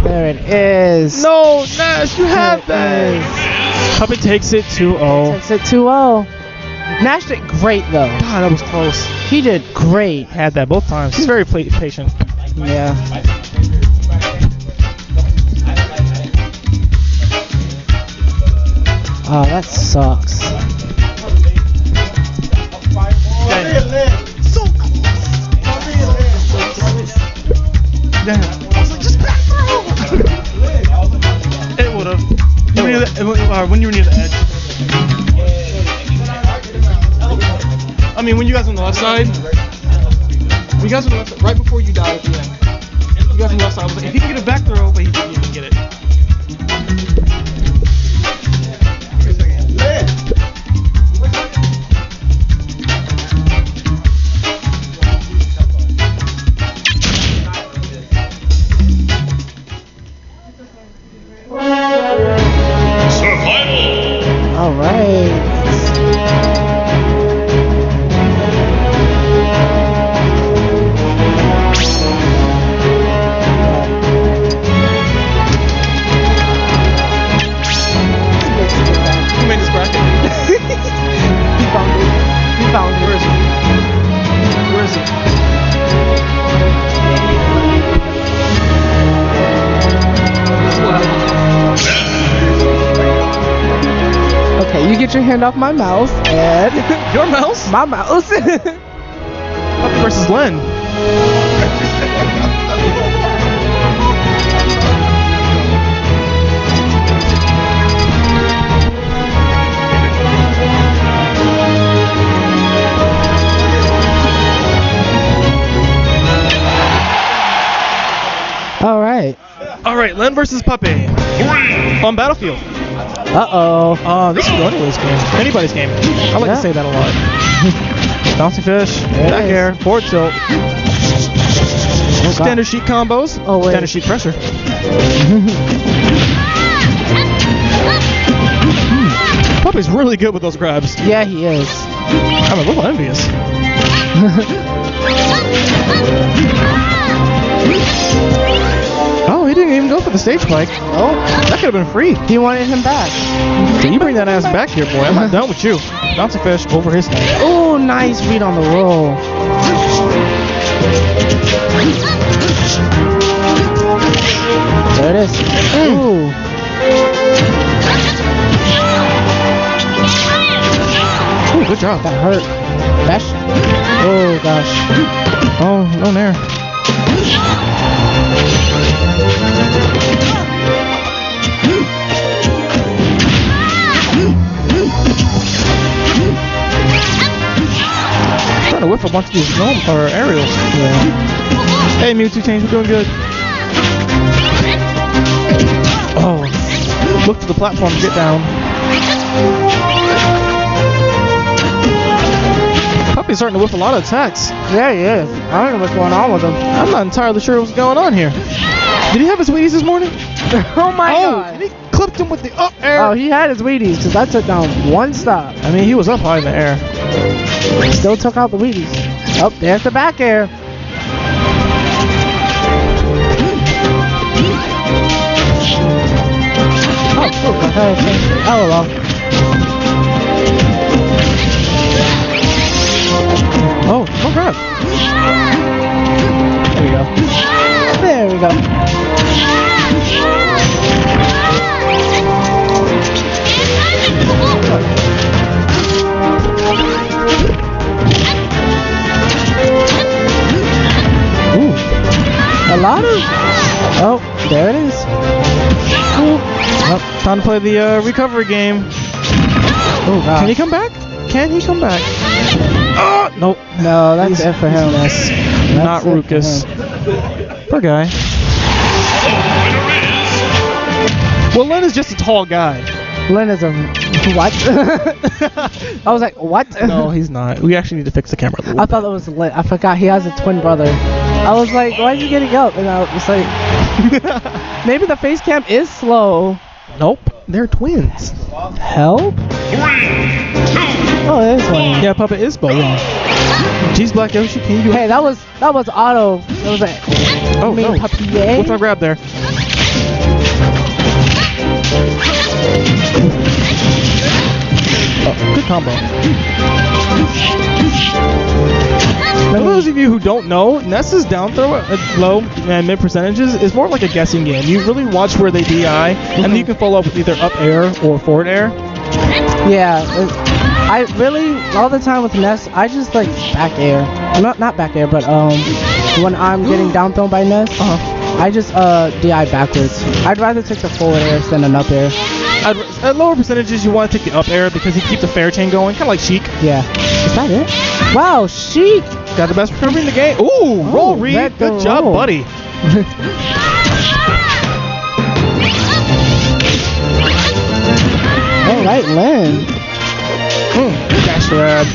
There it is. No, Ness, you had that. Puppeh takes it 2-0. Takes it 2-0. Nash did great though. God, that was close. He did great. Had that both times. He's very patient. Yeah. Oh, that sucks. So close. Damn. I was like, just back throw. It would have. When you were near the edge. I mean, when you guys were on the left side. When you guys were on the left side, right before you died at the end. You guys on the left side. I was like, if he can get a back throw, but he didn't even get it. All right. Who made this bracket? He found it. He found it. Where is it? Where is it? Okay, you get your hand off my mouse and Your mouse? my mouse. Puppeh versus Len. All right. All right, Len versus Puppeh on Battlefield. Uh-oh. This could go anybody's game. Anybody's game. I like to say that a lot. Bouncing fish, back air, forward tilt. Standard sheet combos. Oh, wait. Standard sheet pressure. Puppeh's really good with those grabs. Yeah, he is. I'm a little envious. Oh, he didn't even go for the stage spike. Oh, That could have been free. he wanted him back. So you bring that ass back here, boy. I'm not done with you. Bouncing fish over his head. Oh, nice read on the roll. There it is. Ooh. Ooh, good job. That hurt. Bash. Oh, gosh. Oh, no nair. Trying to whiff a bunch of these gnome or aerials. Yeah. Hey, Mewtwo Change, we're doing good. Oh, look to the platform to get down. Puppeh's starting to whiff a lot of attacks. Yeah, he is. I don't know what's going on with him. I'm not entirely sure what's going on here. Did he have his Wheaties this morning? Oh, my God. And he clipped him with the up air. Oh, he had his Wheaties because I took down one stop. I mean, he was up high in the air. Still took out the Wheaties. Oh, there's the back air. Oh, cool. Oh, well. Oh, no grab. There we go. There we go. Ooh. A lot of... Oh, there it is. Oh, time to play the recovery game. Oh, God. Can he come back? Can he come back? Oh, nope. No, that's it for him. That's not it for Ruckus. him. Poor guy. Well, Len is just a tall guy. Len is a... What? I was like, what? No, he's not. We actually need to fix the camera a little I thought it was Len. I forgot he has a twin brother. I was like, why is he getting up? And I was like, maybe the face cam is slow. Nope. They're twins. Help? Oh, there's one. Yeah, Puppeh is both. Jeez, Black Yoshi, can you... Hey, that was auto. That was a... Oh, no. Puppeh. What's my grab there? Oh, good combo. For those of you who don't know, Ness's down throw at low and mid percentages is more like a guessing game. You really watch where they DI, and then you can follow up with either up air or forward air. Yeah, I really, all the time with Ness, I just like back air. Not back air, but when I'm getting down thrown by Ness, I just DI backwards. I'd rather take the forward air than an up air. At lower percentages, you want to take the up air because you keep the fair chain going, kind of like Sheik. Yeah. Is that it? Wow, Sheik! Got the best recovery in the game. Ooh, roll read. Good job, buddy. All right, Lynn. Dash grab.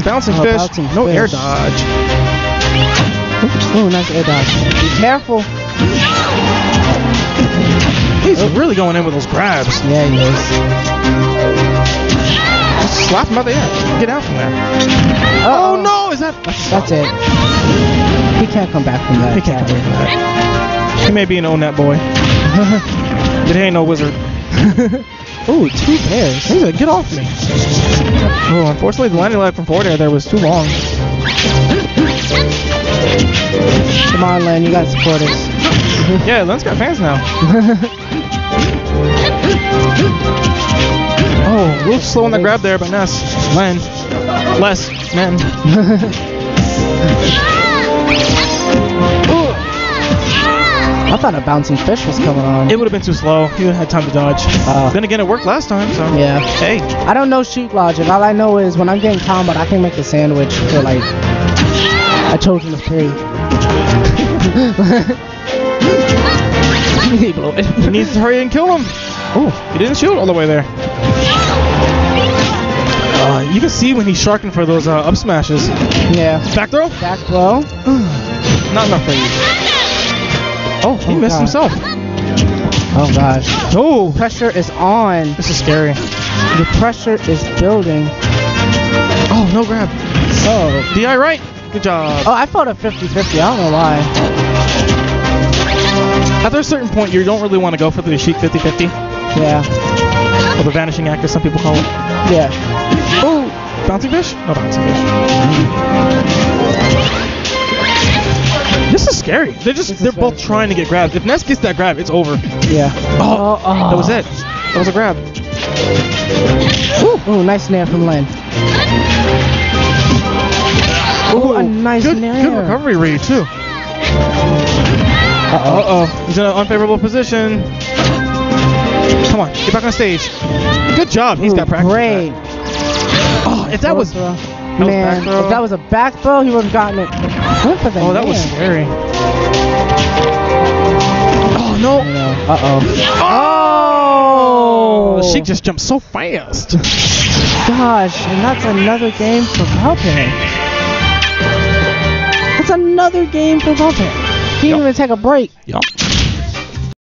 Bouncing fish. Bouncing no fish. air dodge. Ooh, nice air dodge. Be careful. He's really going in with those grabs. Yeah, he is. Just slap him out the air. Get out from there. Oh no! Is that? That's it. He can't come back from that. He can't come back from that. He may be an own net boy. But he ain't no wizard. Ooh, 2 pairs. He's like, get off me. Oh, unfortunately, the landing lag from forward air there was too long. Come on, Len, you got supporters. Yeah, Len's got fans now. Oh, a little slow on the grab there, but Ness. Len. Less. Men. I thought a bouncing fish was coming on. It would have been too slow. He would have had time to dodge. Then again, it worked last time, so. Yeah. Hey. I don't know sheep logic. All I know is when I'm getting comboed, I can make a sandwich for like a children of 3. He blew it. He needs to hurry and kill him. Oh, he didn't shoot all the way there. You can see when he's sharking for those up smashes. Yeah. Back throw? Back throw. Not enough for you. Oh, he missed himself. Oh gosh. Oh, Pressure is on. this is scary. The pressure is building. Oh, no grab. Oh. DI right. Good job. Oh, I felt a 50-50. I don't know why. After a certain point, you don't really want to go for the sheik 50-50. Yeah. Or the vanishing act, as some people call it. Yeah. Oh, bouncing fish? No bouncing fish. This is scary. They're both trying to get grabbed. If Ness gets that grab, it's over. Yeah. Oh, that was it. That was a grab. Ooh, nice snare from Len. Ooh, a nice snare. Good recovery read, too. He's in an unfavorable position. Come on, get back on stage. Good job. He's got practice. Great. Oh, if that was... Man, if that was a back throw, he would have gotten it. Oh, that was scary. Oh, no. Oh! Sheik just jumped so fast. Gosh, and that's another game for Puppeh. That's another game for Puppeh. He didn't even take a break. Yup.